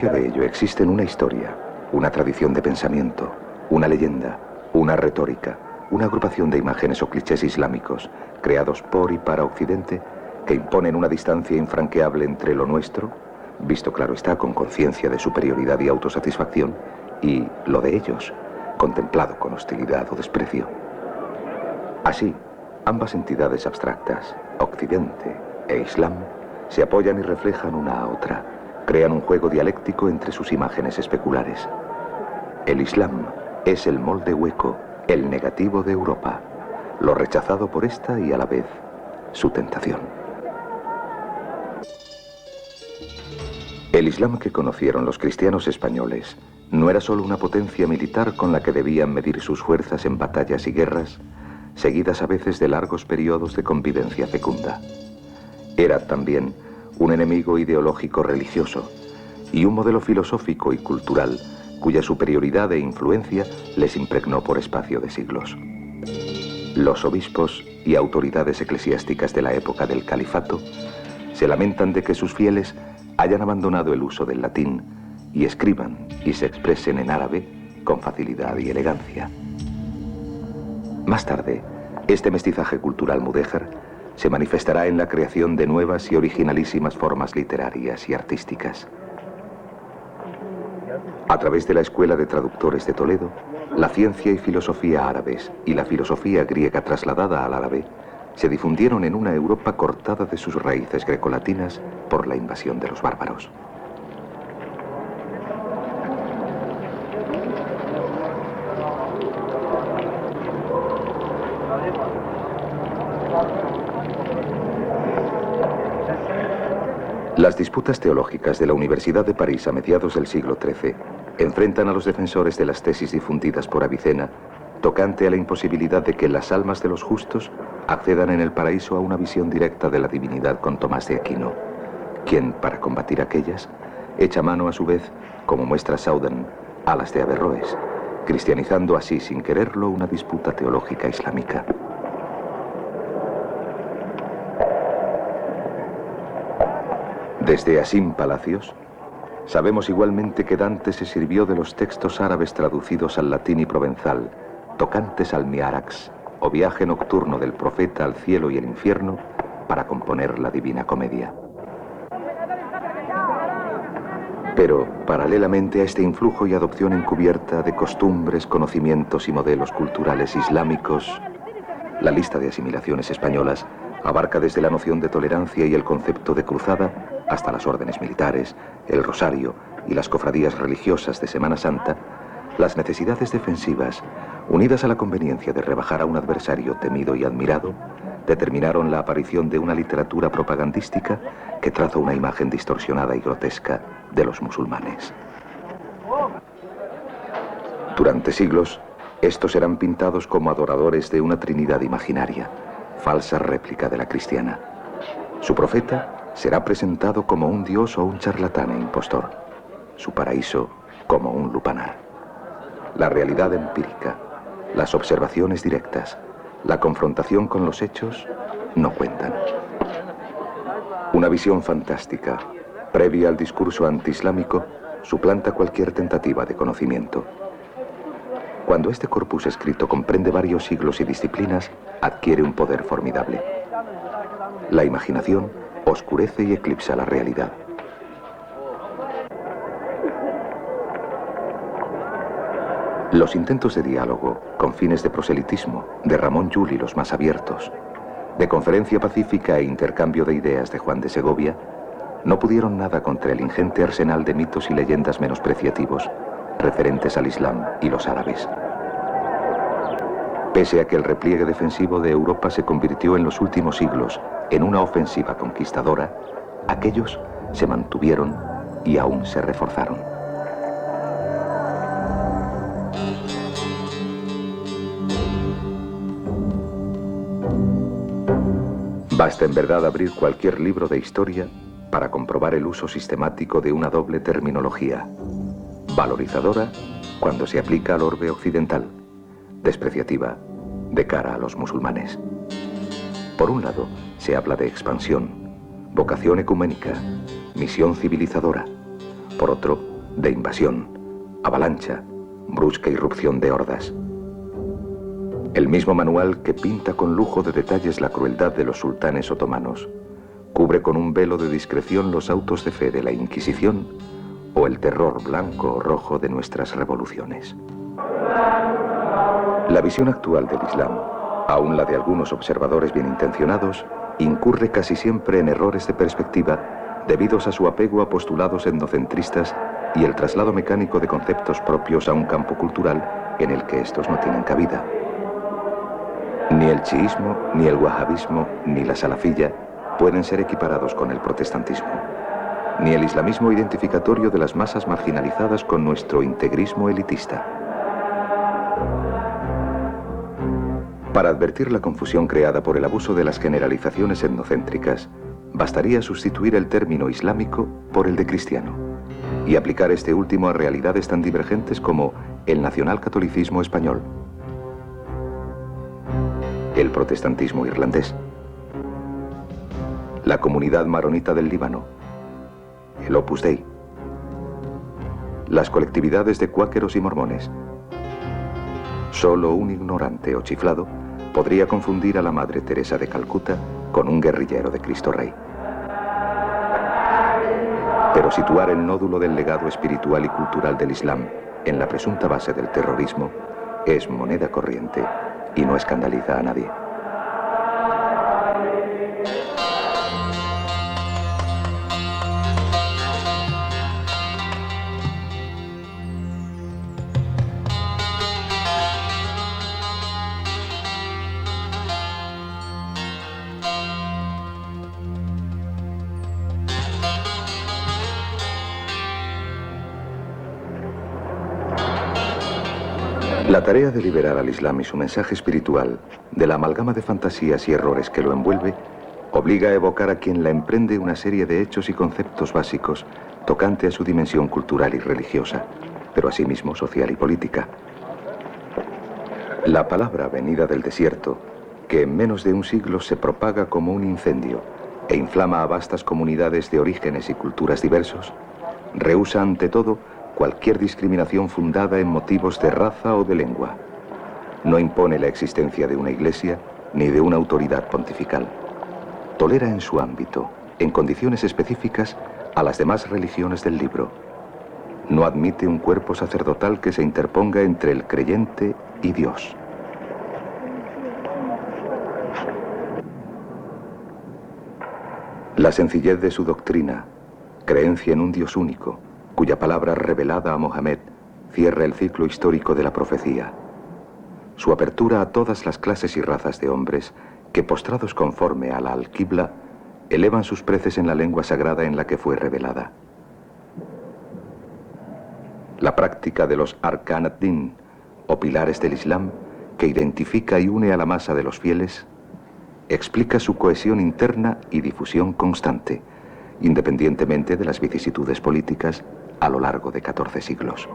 De ello existen una historia, una tradición de pensamiento, una leyenda, una retórica, una agrupación de imágenes o clichés islámicos creados por y para Occidente que imponen una distancia infranqueable entre lo nuestro, visto claro está con conciencia de superioridad y autosatisfacción, y lo de ellos, contemplado con hostilidad o desprecio. Así, ambas entidades abstractas, Occidente e Islam, se apoyan y reflejan una a otra, crean un juego dialéctico entre sus imágenes especulares. El Islam es el molde hueco, el negativo de Europa, lo rechazado por esta y a la vez su tentación. El Islam que conocieron los cristianos españoles no era solo una potencia militar con la que debían medir sus fuerzas en batallas y guerras, seguidas a veces de largos periodos de convivencia fecunda. Era también un enemigo ideológico religioso y un modelo filosófico y cultural cuya superioridad e influencia les impregnó por espacio de siglos. Los obispos y autoridades eclesiásticas de la época del califato se lamentan de que sus fieles hayan abandonado el uso del latín y escriban y se expresen en árabe con facilidad y elegancia. Más tarde, este mestizaje cultural mudéjar se manifestará en la creación de nuevas y originalísimas formas literarias y artísticas. A través de la Escuela de Traductores de Toledo, la ciencia y filosofía árabes y la filosofía griega trasladada al árabe se difundieron en una Europa cortada de sus raíces grecolatinas por la invasión de los bárbaros. Las disputas teológicas de la Universidad de París a mediados del siglo XIII enfrentan a los defensores de las tesis difundidas por Avicena tocante a la imposibilidad de que las almas de los justos accedan en el paraíso a una visión directa de la divinidad con Tomás de Aquino, quien, para combatir aquellas, echa mano a su vez, como muestra Sauden, a las de Averroes, cristianizando así sin quererlo una disputa teológica islámica. Desde Asim Palacios, sabemos igualmente que Dante se sirvió de los textos árabes traducidos al latín y provenzal, tocantes al Miarax, o viaje nocturno del profeta al cielo y el infierno, para componer la Divina Comedia. Pero, paralelamente a este influjo y adopción encubierta de costumbres, conocimientos y modelos culturales islámicos, la lista de asimilaciones españolas abarca desde la noción de tolerancia y el concepto de cruzada hasta las órdenes militares, el rosario y las cofradías religiosas de Semana Santa, las necesidades defensivas, unidas a la conveniencia de rebajar a un adversario temido y admirado, determinaron la aparición de una literatura propagandística que traza una imagen distorsionada y grotesca de los musulmanes. Durante siglos, estos eran pintados como adoradores de una trinidad imaginaria, falsa réplica de la cristiana. Su profeta será presentado como un dios o un charlatán e impostor, su paraíso como un lupanar. La realidad empírica, las observaciones directas, la confrontación con los hechos no cuentan. Una visión fantástica, previa al discurso antiislámico, suplanta cualquier tentativa de conocimiento. Cuando este corpus escrito comprende varios siglos y disciplinas, adquiere un poder formidable. La imaginación oscurece y eclipsa la realidad. Los intentos de diálogo, con fines de proselitismo, de Ramón Llull y los más abiertos, de conferencia pacífica e intercambio de ideas de Juan de Segovia, no pudieron nada contra el ingente arsenal de mitos y leyendas menospreciativos referentes al Islam y los árabes. Pese a que el repliegue defensivo de Europa se convirtió en los últimos siglos en una ofensiva conquistadora, aquellos se mantuvieron y aún se reforzaron. Basta en verdad abrir cualquier libro de historia para comprobar el uso sistemático de una doble terminología, valorizadora cuando se aplica al orbe occidental, despreciativa de cara a los musulmanes. Por un lado, se habla de expansión, vocación ecuménica, misión civilizadora. Por otro, de invasión, avalancha, brusca irrupción de hordas. El mismo manual que pinta con lujo de detalles la crueldad de los sultanes otomanos, cubre con un velo de discreción los autos de fe de la Inquisición o el terror blanco o rojo de nuestras revoluciones. La visión actual del Islam, aun la de algunos observadores bien intencionados, incurre casi siempre en errores de perspectiva debidos a su apego a postulados etnocentristas y el traslado mecánico de conceptos propios a un campo cultural en el que estos no tienen cabida. Ni el chiismo, ni el wahabismo, ni la salafilla pueden ser equiparados con el protestantismo, ni el islamismo identificatorio de las masas marginalizadas con nuestro integrismo elitista. Para advertir la confusión creada por el abuso de las generalizaciones etnocéntricas, bastaría sustituir el término islámico por el de cristiano y aplicar este último a realidades tan divergentes como el nacionalcatolicismo español, el protestantismo irlandés, la comunidad maronita del Líbano, el Opus Dei, las colectividades de cuáqueros y mormones. Solo un ignorante o chiflado podría confundir a la Madre Teresa de Calcuta con un guerrillero de Cristo Rey. Pero situar el nódulo del legado espiritual y cultural del Islam en la presunta base del terrorismo es moneda corriente y no escandaliza a nadie. La tarea de liberar al Islam y su mensaje espiritual de la amalgama de fantasías y errores que lo envuelve obliga a evocar a quien la emprende una serie de hechos y conceptos básicos tocante a su dimensión cultural y religiosa, pero asimismo social y política. La palabra venida del desierto, que en menos de un siglo se propaga como un incendio e inflama a vastas comunidades de orígenes y culturas diversos, rehúsa ante todo cualquier discriminación fundada en motivos de raza o de lengua. No impone la existencia de una iglesia ni de una autoridad pontifical. Tolera en su ámbito, en condiciones específicas, a las demás religiones del libro. No admite un cuerpo sacerdotal que se interponga entre el creyente y Dios. La sencillez de su doctrina, creencia en un Dios único, cuya palabra revelada a Mohammed cierra el ciclo histórico de la profecía. Su apertura a todas las clases y razas de hombres que, postrados conforme a la Al-Qibla, elevan sus preces en la lengua sagrada en la que fue revelada. La práctica de los Arkan ad-Din, o pilares del Islam, que identifica y une a la masa de los fieles, explica su cohesión interna y difusión constante, independientemente de las vicisitudes políticas a lo largo de 14 siglos.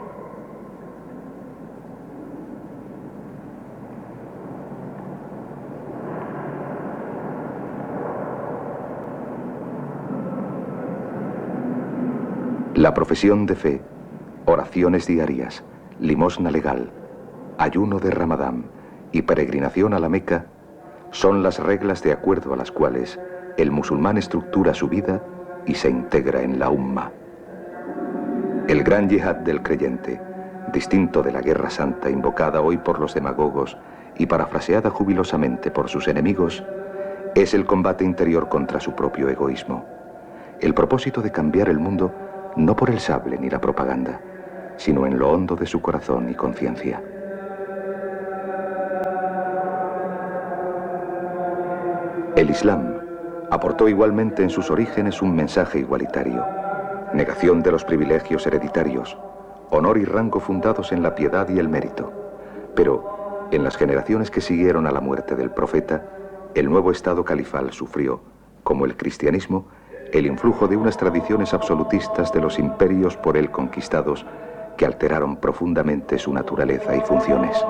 La profesión de fe, oraciones diarias, limosna legal, ayuno de Ramadán y peregrinación a la Meca son las reglas de acuerdo a las cuales el musulmán estructura su vida y se integra en la umma. El gran yihad del creyente, distinto de la guerra santa invocada hoy por los demagogos y parafraseada jubilosamente por sus enemigos, es el combate interior contra su propio egoísmo. El propósito de cambiar el mundo no por el sable ni la propaganda, sino en lo hondo de su corazón y conciencia. El Islam aportó igualmente en sus orígenes un mensaje igualitario: negación de los privilegios hereditarios, honor y rango fundados en la piedad y el mérito. Pero, en las generaciones que siguieron a la muerte del profeta, el nuevo estado califal sufrió, como el cristianismo, el influjo de unas tradiciones absolutistas de los imperios por él conquistados que alteraron profundamente su naturaleza y funciones.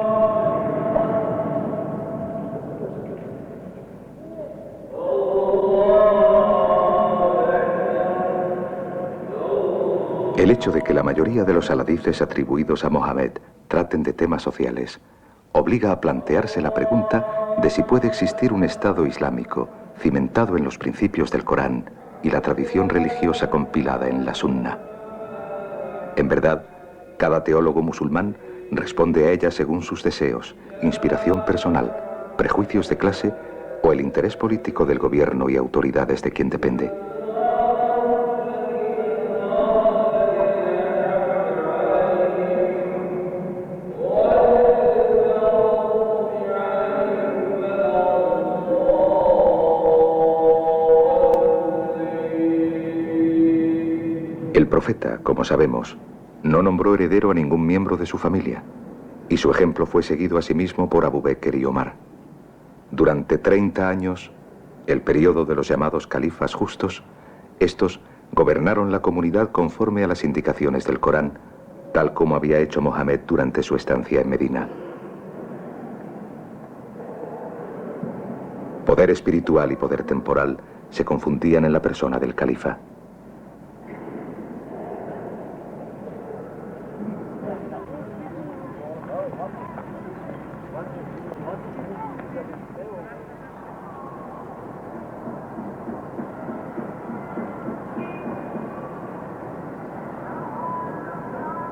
El hecho de que la mayoría de los aladices atribuidos a Mohammed traten de temas sociales obliga a plantearse la pregunta de si puede existir un Estado islámico cimentado en los principios del Corán y la tradición religiosa compilada en la Sunna. En verdad, cada teólogo musulmán responde a ella según sus deseos, inspiración personal, prejuicios de clase o el interés político del gobierno y autoridades de quien depende. El profeta, como sabemos, no nombró heredero a ningún miembro de su familia, y su ejemplo fue seguido asimismo por Abu Bekr y Omar. Durante 30 años, el periodo de los llamados califas justos, estos gobernaron la comunidad conforme a las indicaciones del Corán, tal como había hecho Mohammed durante su estancia en Medina. Poder espiritual y poder temporal se confundían en la persona del califa.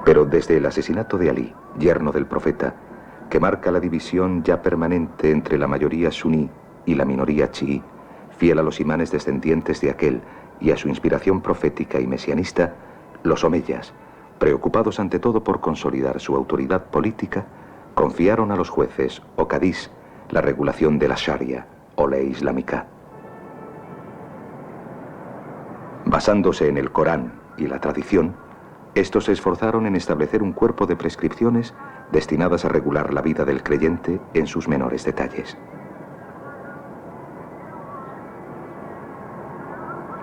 Pero desde el asesinato de Ali, yerno del profeta, que marca la división ya permanente entre la mayoría suní y la minoría chií, fiel a los imanes descendientes de aquel y a su inspiración profética y mesianista, los omeyas, preocupados ante todo por consolidar su autoridad política, confiaron a los jueces o cadís la regulación de la Sharia o ley islámica. Basándose en el Corán y la tradición, estos se esforzaron en establecer un cuerpo de prescripciones destinadas a regular la vida del creyente en sus menores detalles.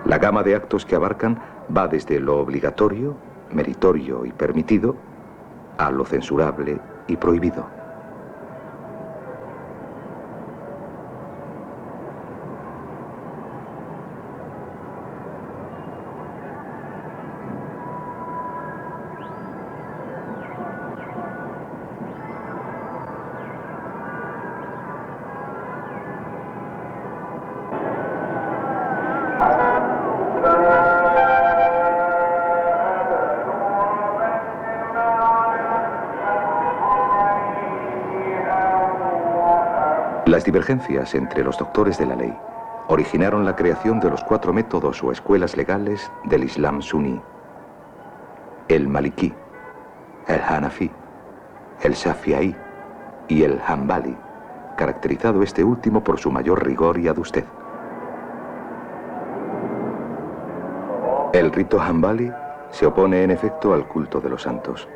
La gama de actos que abarcan va desde lo obligatorio, meritorio y permitido, a lo censurable y prohibido. Las divergencias entre los doctores de la ley originaron la creación de los 4 métodos o escuelas legales del Islam suní: el Maliki, el Hanafi, el Shafi'í y el Hanbali, caracterizado este último por su mayor rigor y adustez. El rito Hanbali se opone en efecto al culto de los santos.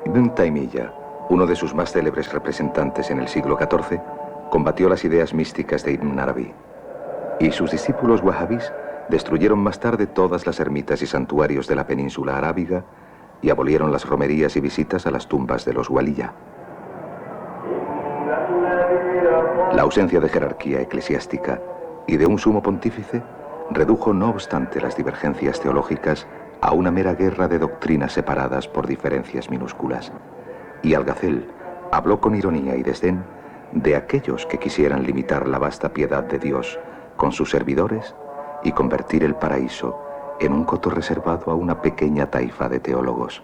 Ibn Taymiyya, uno de sus más célebres representantes en el siglo XIV, combatió las ideas místicas de Ibn Arabi, y sus discípulos wahhabís destruyeron más tarde todas las ermitas y santuarios de la península arábiga y abolieron las romerías y visitas a las tumbas de los waliyya. La ausencia de jerarquía eclesiástica y de un sumo pontífice redujo no obstante las divergencias teológicas a una mera guerra de doctrinas separadas por diferencias minúsculas. Y Algacel habló con ironía y desdén de aquellos que quisieran limitar la vasta piedad de Dios con sus servidores y convertir el paraíso en un coto reservado a una pequeña taifa de teólogos.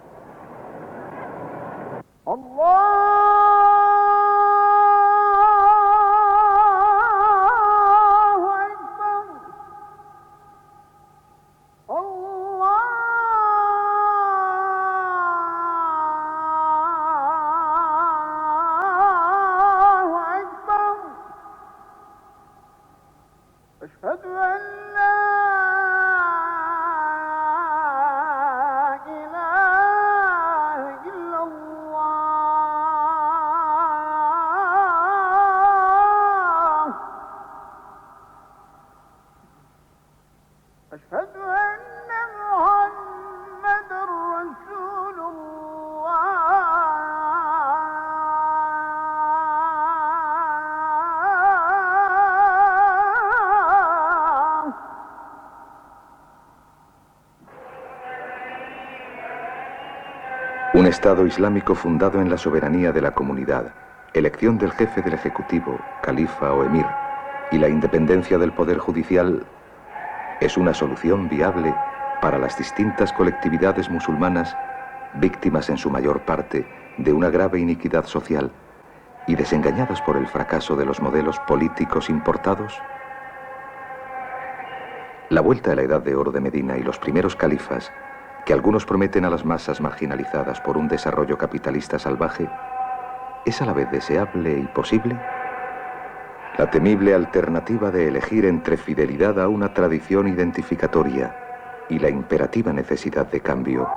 أشهد أن لا إله Un Estado islámico fundado en la soberanía de la comunidad, elección del jefe del ejecutivo, califa o emir, y la independencia del poder judicial es una solución viable para las distintas colectividades musulmanas, víctimas en su mayor parte de una grave iniquidad social y desengañadas por el fracaso de los modelos políticos importados. La vuelta a la Edad de Oro de Medina y los primeros califas, que algunos prometen a las masas marginalizadas por un desarrollo capitalista salvaje, ¿es a la vez deseable y posible? La temible alternativa de elegir entre fidelidad a una tradición identificatoria y la imperativa necesidad de cambio,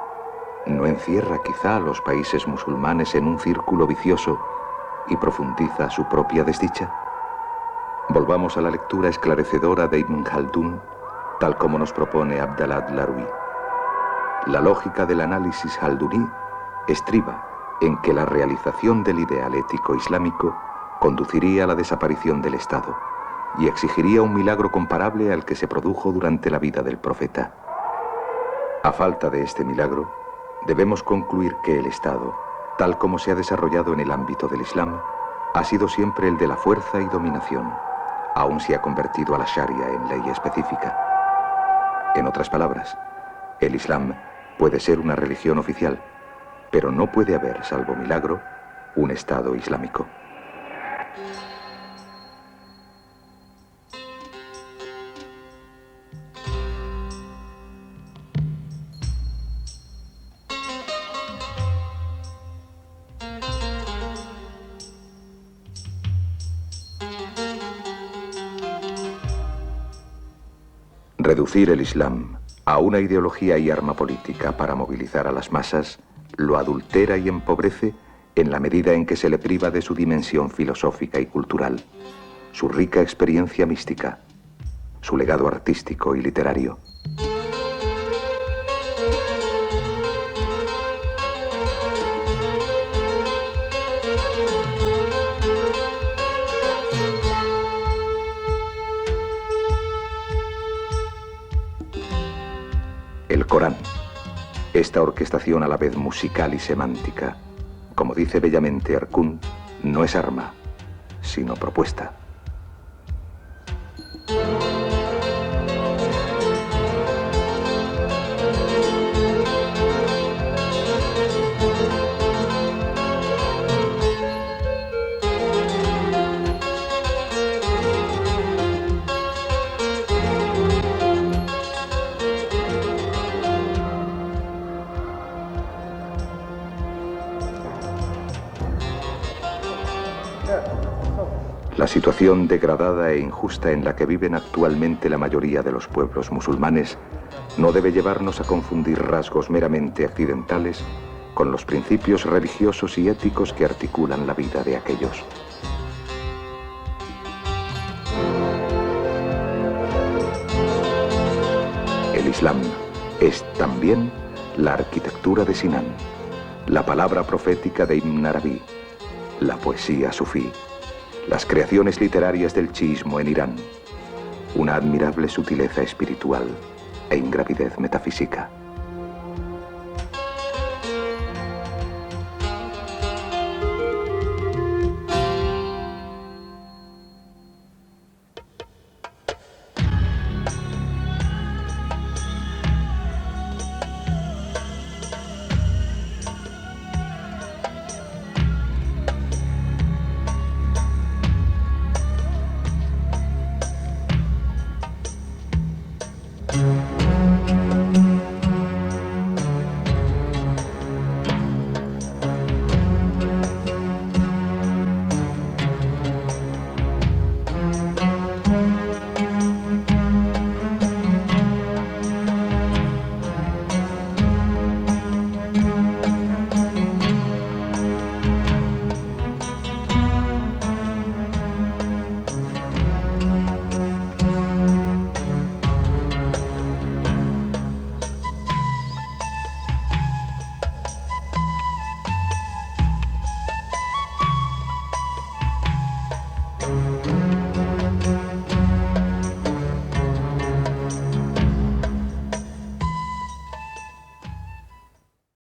¿no encierra quizá a los países musulmanes en un círculo vicioso y profundiza su propia desdicha? Volvamos a la lectura esclarecedora de Ibn Khaldún, tal como nos propone Abdallah al-Larwi. La lógica del análisis halduní estriba en que la realización del ideal ético islámico conduciría a la desaparición del Estado y exigiría un milagro comparable al que se produjo durante la vida del profeta. A falta de este milagro, debemos concluir que el Estado, tal como se ha desarrollado en el ámbito del Islam, ha sido siempre el de la fuerza y dominación, aun si ha convertido a la Sharia en ley específica. En otras palabras, el Islam puede ser una religión oficial, pero no puede haber, salvo milagro, un Estado islámico. Reducir el Islam a una ideología y arma política para movilizar a las masas lo adultera y empobrece en la medida en que se le priva de su dimensión filosófica y cultural, su rica experiencia mística, su legado artístico y literario. El Corán, esta orquestación a la vez musical y semántica, como dice bellamente Erkun, no es arma, sino propuesta. La situación degradada e injusta en la que viven actualmente la mayoría de los pueblos musulmanes no debe llevarnos a confundir rasgos meramente accidentales con los principios religiosos y éticos que articulan la vida de aquellos. El Islam es también la arquitectura de Sinan, la palabra profética de Ibn Arabi, la poesía sufí, las creaciones literarias del chiismo en Irán, una admirable sutileza espiritual e ingravidez metafísica.